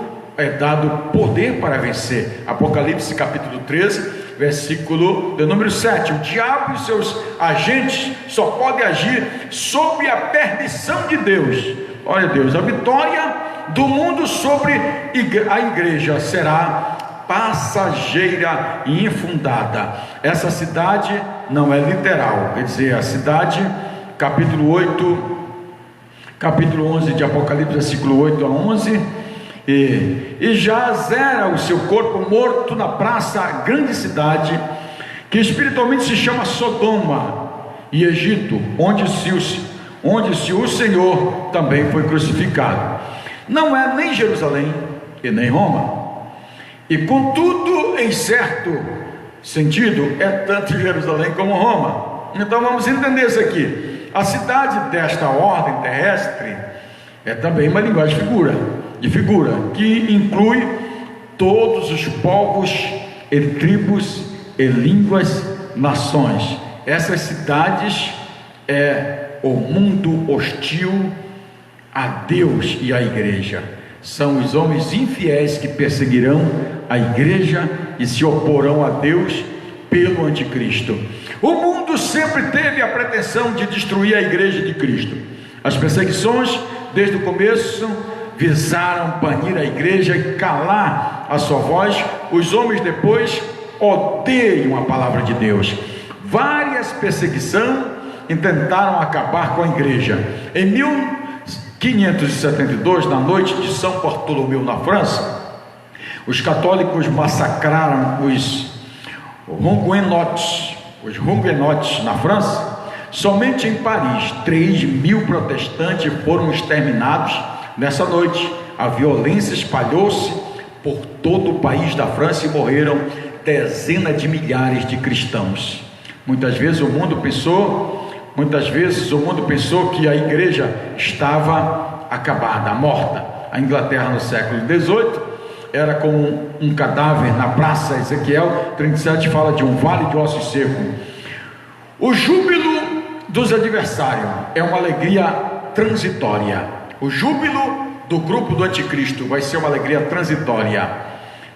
poder para vencer. Apocalipse capítulo 13, versículo de número 7. O diabo e seus agentes só podem agir sob a permissão de Deus. Olha Deus, a vitória do mundo sobre a igreja será passageira e infundada. Essa cidade não é literal, quer dizer, a cidade, capítulo 11 de Apocalipse, versículo 8 a 11, e jazera o seu corpo morto na praça, a grande cidade, que espiritualmente se chama Sodoma e Egito, onde o Senhor também foi crucificado. Não é nem Jerusalém e nem Roma. E contudo, em certo sentido, é tanto Jerusalém como Roma. Então vamos entender isso aqui. A cidade desta ordem terrestre é também uma linguagem de figura, que inclui todos os povos e tribos e línguas, nações. Essas cidades é o mundo hostil a Deus e à igreja. São os homens infiéis que perseguirão a igreja e se oporão a Deus pelo anticristo. O mundo sempre teve a pretensão de destruir a igreja de Cristo. As perseguições, desde o começo, visaram banir a igreja e calar a sua voz. Os homens depois odeiam a palavra de Deus. Várias perseguições tentaram acabar com a igreja. Em 1572, na noite de São Bartolomeu, na França, os católicos massacraram os huguenotes na França. Somente em Paris 3.000 protestantes foram exterminados nessa noite. A violência espalhou-se por todo o país da França e morreram dezenas de milhares de cristãos. Muitas vezes o mundo pensou que a igreja estava acabada, morta. A Inglaterra no século XVIII era como um cadáver na praça. Ezequiel 37 fala de um vale de ossos secos. O júbilo dos adversários é uma alegria transitória. O júbilo do grupo do anticristo vai ser uma alegria transitória.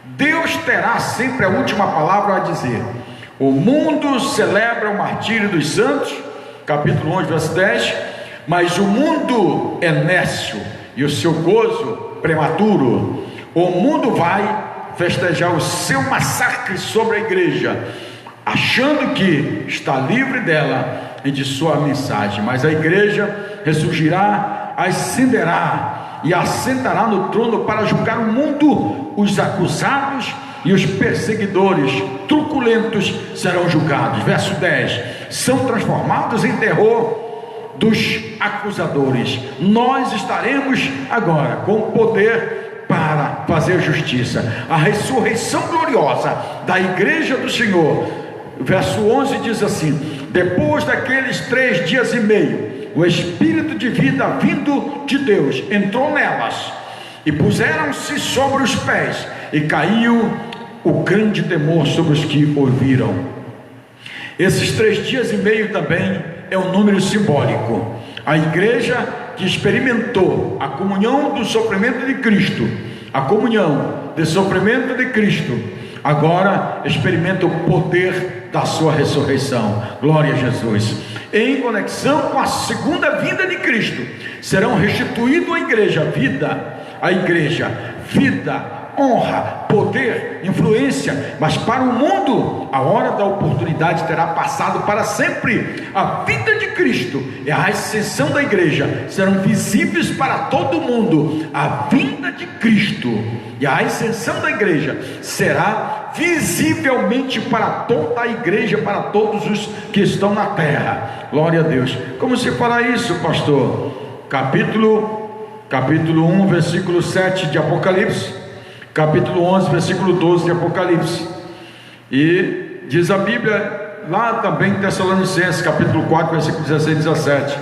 Deus terá sempre a última palavra a dizer. O mundo celebra o martírio dos santos, capítulo 11, verso 10, mas o mundo é nécio e o seu gozo prematuro. O mundo vai festejar o seu massacre sobre a igreja, achando que está livre dela e de sua mensagem, mas a igreja ressurgirá, ascenderá e assentará no trono para julgar o mundo. Os acusados e os perseguidores truculentos serão julgados. Verso 10: são transformados em terror dos acusadores. Nós estaremos agora com poder para fazer justiça. A ressurreição gloriosa da igreja do Senhor. Verso 11 diz assim: depois daqueles 3 dias e meio, o Espírito de vida vindo de Deus entrou nelas, e puseram-se sobre os pés, e caiu o grande temor sobre os que ouviram. Esses 3 dias e meio também é um número simbólico. A igreja que experimentou a comunhão do sofrimento de Cristo, a comunhão do sofrimento de Cristo, agora experimenta o poder da sua ressurreição. Glória a Jesus. Em conexão com a segunda vinda de Cristo, serão restituídos à igreja vida, honra, poder, influência. Mas para o mundo, a hora da oportunidade terá passado para sempre. A vida de Cristo e a ascensão da igreja serão visíveis para todo mundo. A vinda de Cristo e a ascensão da igreja será visivelmente para toda a igreja, para todos os que estão na terra. Glória a Deus. Como se fala isso, pastor? Capítulo capítulo 1, versículo 7 de Apocalipse, capítulo 11, versículo 12 de Apocalipse. E diz a Bíblia lá também em Tessalonicenses, capítulo 4, versículo 16 e 17.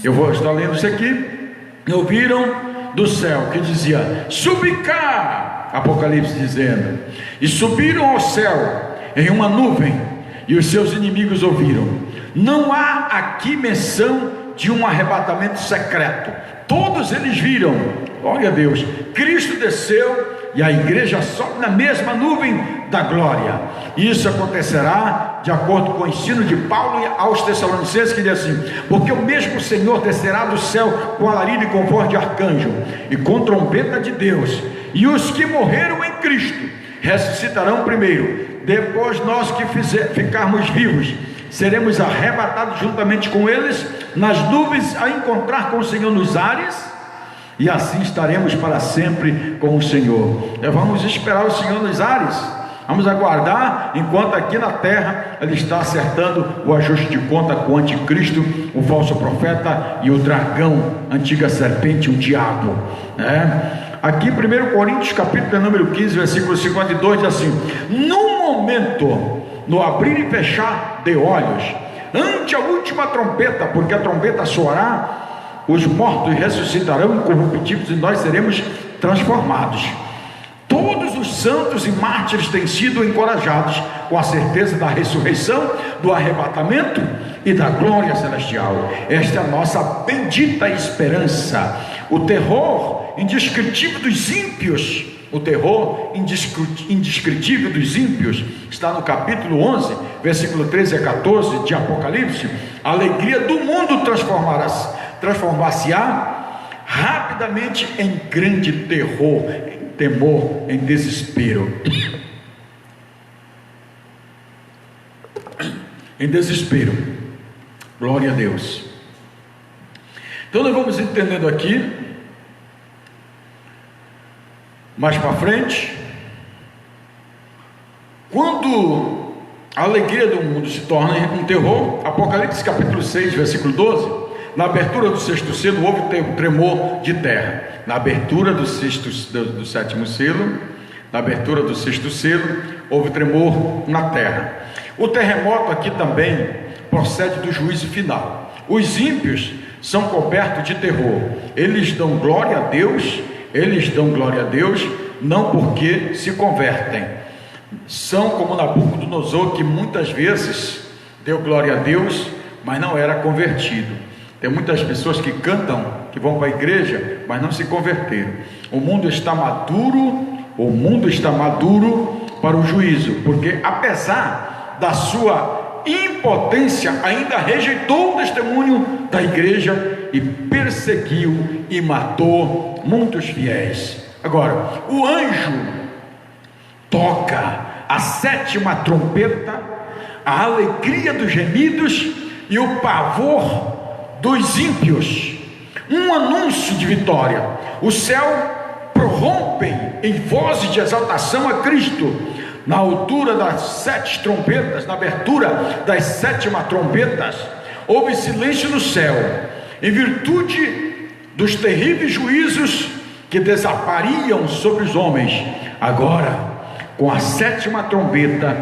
Eu vou estar lendo isso aqui. E ouviram do céu que dizia: subi cá, Apocalipse dizendo, e subiram ao céu em uma nuvem, e os seus inimigos ouviram. Não há aqui menção de um arrebatamento secreto. Todos eles viram, glória a Deus, Cristo desceu e a igreja sobe na mesma nuvem da glória. Isso acontecerá de acordo com o ensino de Paulo aos Tessalonicenses, que diz assim: porque o mesmo Senhor descerá do céu com alarido e com voz de arcanjo e com trombeta de Deus, e os que morreram em Cristo ressuscitarão primeiro. Depois nós que ficarmos vivos seremos arrebatados juntamente com eles nas nuvens a encontrar com o Senhor nos ares, e assim estaremos para sempre com o Senhor. Vamos esperar o Senhor nos ares, vamos aguardar, enquanto aqui na terra Ele está acertando o ajuste de conta com o anticristo, o falso profeta e o dragão, antiga serpente, o diabo, Aqui em 1 Coríntios capítulo número 15, versículo 52 diz assim: num momento, no abrir e fechar de olhos, ante a última trombeta, porque a trombeta soará, os mortos ressuscitarão incorruptíveis e nós seremos transformados. Todos os santos e mártires têm sido encorajados com a certeza da ressurreição, do arrebatamento e da glória celestial. Esta é a nossa bendita esperança. O terror indescritível dos ímpios, está no capítulo 11, versículo 13 a 14 de Apocalipse. A alegria do mundo transformar-se-á rapidamente em grande terror, em temor, em desespero. Em desespero. Glória a Deus. Então nós vamos entendendo aqui, mais para frente, quando a alegria do mundo se torna um terror. Apocalipse capítulo 6, versículo 12, na abertura do sexto selo houve tremor de terra. Na abertura do sétimo selo, na abertura do sexto selo, houve tremor na terra. O terremoto aqui também procede do juízo final. Os ímpios são cobertos de terror. Eles dão glória a Deus, não porque se convertem. São como Nabucodonosor, que muitas vezes deu glória a Deus, mas não era convertido. Tem muitas pessoas que cantam, que vão para a igreja, mas não se converteram. O mundo está maduro para o juízo, porque apesar da sua impotência, ainda rejeitou o testemunho da igreja e perseguiu e matou muitos fiéis. Agora, o anjo toca a sétima trombeta, a alegria dos gemidos e o pavor dos ímpios, um anúncio de vitória. O céu prorrompem em vozes de exaltação a Cristo. Na altura das 7 trombetas, na abertura das 7 trombetas, houve silêncio no céu, em virtude dos terríveis juízos que desapariam sobre os homens. Agora, com a 7ª trombeta,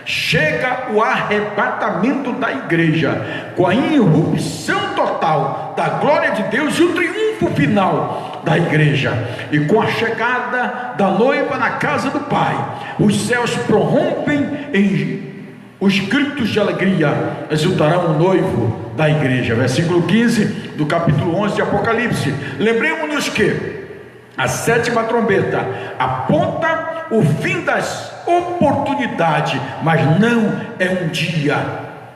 chega o arrebatamento da igreja, com a irrupção total da glória de Deus e o triunfo final da igreja, e com a chegada da noiva na casa do Pai, os céus prorrompem em os gritos de alegria, exultará o noivo da igreja. Versículo 15 do capítulo 11 de Apocalipse. Lembremos-nos que a 7ª trombeta aponta o fim das oportunidades, mas não é um dia,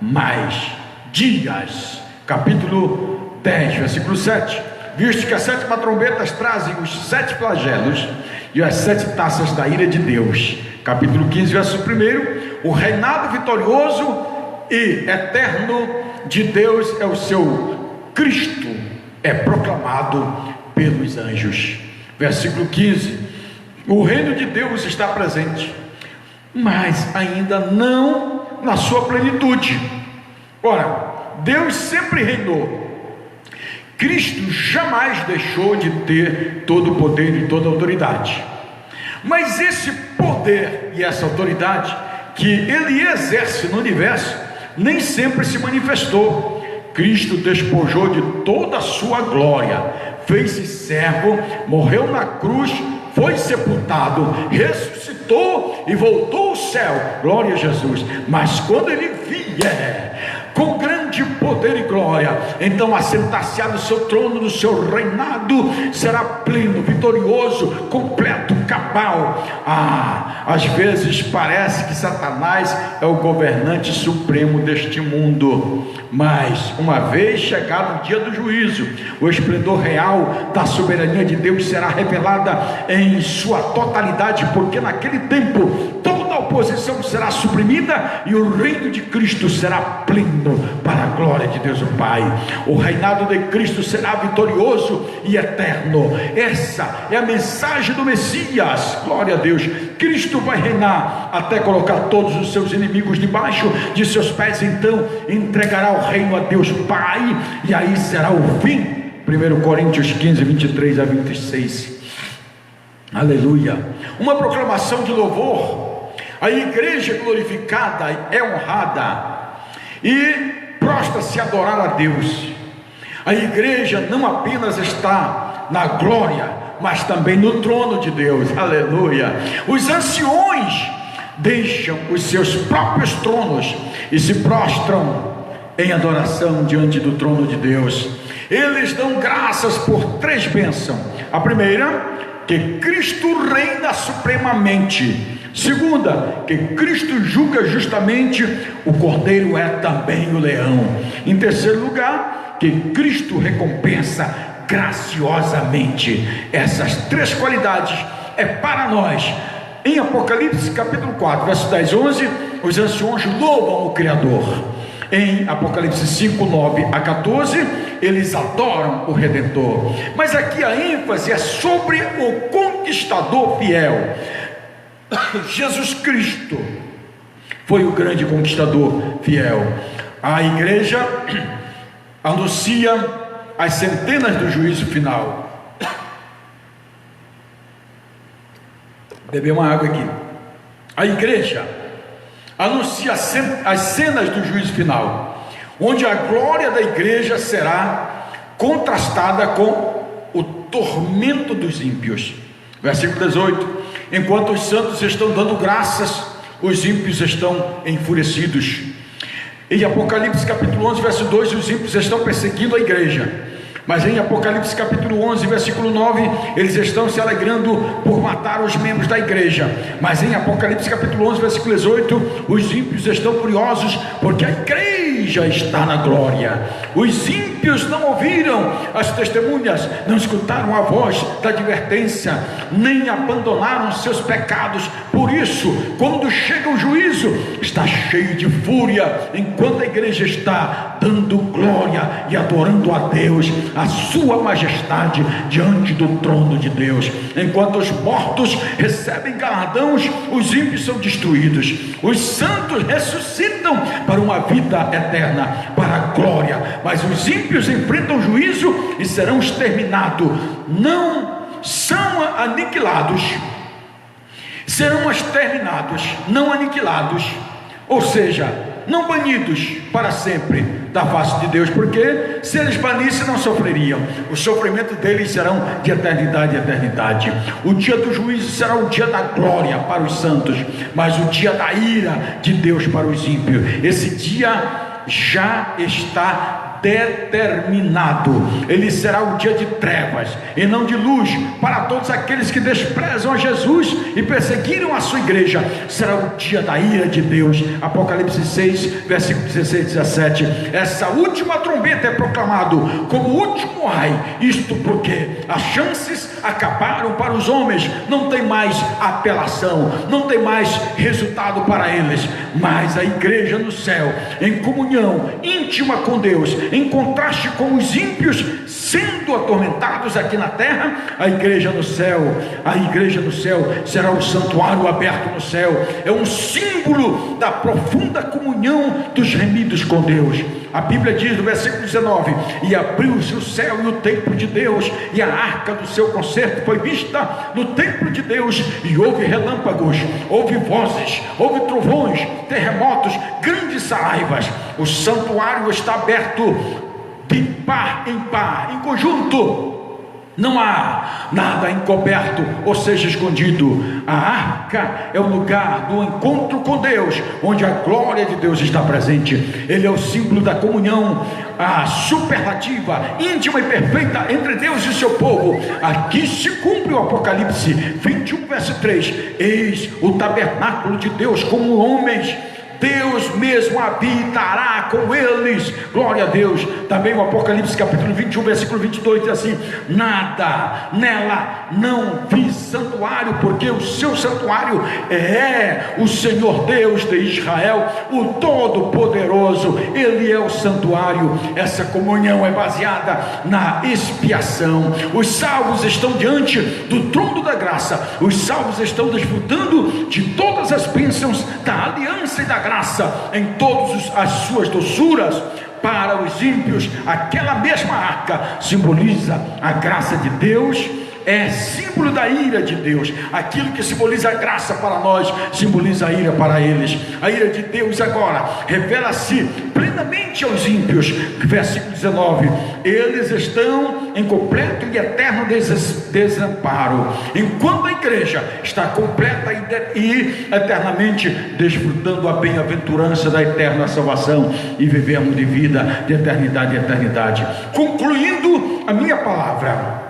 mas dias. Capítulo 10, versículo 7. Visto que as 7 trombetas trazem os 7 flagelos e as 7 taças da ira de Deus. Capítulo 15, verso 1. O reinado vitorioso e eterno de Deus é o seu Cristo, é proclamado pelos anjos. Versículo 15. O reino de Deus está presente, mas ainda não na sua plenitude. Ora, Deus sempre reinou. Cristo jamais deixou de ter todo o poder e toda a autoridade, mas esse poder e essa autoridade que ele exerce no universo nem sempre se manifestou. Cristo despojou de toda a sua glória, fez-se servo, morreu na cruz, foi sepultado, ressuscitou e voltou ao céu, glória a Jesus. Mas quando ele vier com grande poder e glória, então assentar-se-á no seu trono, no seu reinado, será pleno, vitorioso, completo, cabal. Às vezes parece que Satanás é o governante supremo deste mundo, mas uma vez chegado o dia do juízo, o esplendor real da soberania de Deus será revelada em sua totalidade, porque naquele tempo toda a oposição será suprimida e o reino de Cristo será pleno para a glória de Deus o Pai. O reinado de Cristo será vitorioso e eterno. Essa é a mensagem do Messias, glória a Deus. Cristo vai reinar até colocar todos os seus inimigos debaixo de seus pés, então entregará o reino a Deus Pai, e aí será o fim. 1 Coríntios 15, 23 a 26. Aleluia. Uma proclamação de louvor. A igreja glorificada é honrada e prostra-se a adorar a Deus. A igreja não apenas está na glória, mas também no trono de Deus. Aleluia. Os anciões deixam os seus próprios tronos e se prostram em adoração diante do trono de Deus. Eles dão graças por 3 bênçãos. A primeira, que Cristo reina supremamente. Segunda, que Cristo julga justamente, o cordeiro é também o leão. Em terceiro lugar, que Cristo recompensa graciosamente. Essas 3 qualidades é para nós. Em Apocalipse capítulo 4, verso 10 e 11, os anciões louvam o Criador. Em Apocalipse 5, 9 a 14, eles adoram o Redentor. Mas aqui a ênfase é sobre o conquistador fiel. Jesus Cristo foi o grande conquistador fiel. A igreja anuncia as centenas do juízo final. Beber uma água aqui. A igreja anuncia as cenas do juízo final, onde a glória da igreja será contrastada com o tormento dos ímpios. Versículo 18: enquanto os santos estão dando graças, os ímpios estão enfurecidos. Em Apocalipse capítulo 11, verso 2, os ímpios estão perseguindo a igreja. Mas em Apocalipse capítulo 11, versículo 9, eles estão se alegrando por matar os membros da igreja. Mas em Apocalipse capítulo 11, versículo 18, os ímpios estão furiosos porque a igreja está na glória. Os ímpios não ouviram as testemunhas, não escutaram a voz da advertência, nem abandonaram seus pecados. Por isso, quando chega o juízo, está cheio de fúria, enquanto a igreja está dando glória e adorando a Deus, a sua majestade diante do trono de Deus. Enquanto os mortos recebem galardões, os ímpios são destruídos. Os santos ressuscitam para uma vida eterna, para a glória. Mas os ímpios enfrentam juízo e serão exterminados. Não são aniquilados, serão exterminados, não aniquilados, ou seja, não banidos para sempre da face de Deus, porque se eles banissem não sofreriam. O sofrimento deles serão de eternidade em eternidade. O dia do juízo será o dia da glória para os santos, mas o dia da ira de Deus para os ímpios. Esse dia já está determinado. Ele será o dia de trevas e não de luz para todos aqueles que desprezam a Jesus e perseguiram a sua igreja. Será o dia da ira de Deus. Apocalipse 6, versículo 16 e 17. Essa última trombeta é proclamado como o último ai. Isto porque as chances acabaram para os homens. Não tem mais apelação, não tem mais resultado para eles. Mas a igreja no céu, em comunhão íntima com Deus, em contraste com os ímpios sendo atormentados aqui na terra, a igreja no céu será o santuário aberto no céu. É um símbolo da profunda comunhão dos remidos com Deus. A Bíblia diz no versículo 19: e abriu-se o céu e o templo de Deus, e a arca do seu concerto foi vista no templo de Deus, e houve relâmpagos, houve vozes, houve trovões, terremotos, grandes saraivas. O santuário está aberto de par em par, em conjunto. Não há nada encoberto, ou seja, escondido. A arca é o lugar do encontro com Deus, onde a glória de Deus está presente. Ele é o símbolo da comunhão, a superlativa, íntima e perfeita entre Deus e o seu povo. Aqui se cumpre o Apocalipse 21, verso 3. Eis o tabernáculo de Deus como homens, Deus mesmo habitará com eles. Glória a Deus. Também o Apocalipse capítulo 21, versículo 22 diz assim: nada nela não vi santuário, porque o seu santuário é o Senhor Deus de Israel, o Todo-Poderoso. Ele é o santuário. Essa comunhão é baseada na expiação. Os salvos estão diante do trono da graça. Os salvos estão desfrutando de todas as bênçãos da aliança e da graça em todas as suas doçuras. Para os ímpios, aquela mesma arca simboliza a graça de Deus, é símbolo da ira de Deus. Aquilo que simboliza a graça para nós, simboliza a ira para eles. A ira de Deus agora revela-se plenamente aos ímpios. Versículo 19: eles estão em completo e eterno desamparo, enquanto a igreja está completa e eternamente desfrutando a bem-aventurança da eterna salvação, e vivemos de vida de eternidade em eternidade. Concluindo a minha palavra,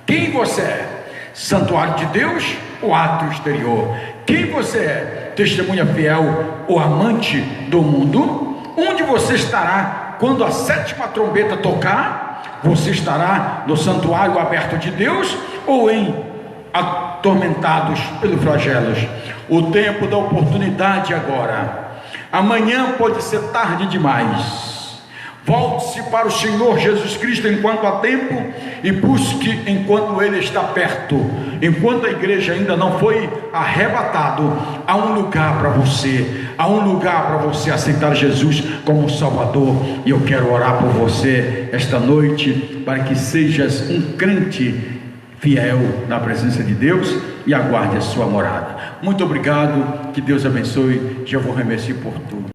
quem você é? Santuário de Deus ou ato exterior? Quem você é? Testemunha fiel ou amante do mundo? Onde você estará quando a sétima trombeta tocar? Você estará no santuário aberto de Deus ou em atormentados pelos flagelos? O tempo da oportunidade agora. Amanhã pode ser tarde demais. Volte-se para o Senhor Jesus Cristo enquanto há tempo, e busque enquanto Ele está perto. Enquanto a igreja ainda não foi arrebatado, há um lugar para você. Há um lugar para você aceitar Jesus como Salvador. E eu quero orar por você esta noite, para que sejas um crente fiel na presença de Deus e aguarde a sua morada. Muito obrigado, que Deus abençoe. Já vou remerciar por tudo.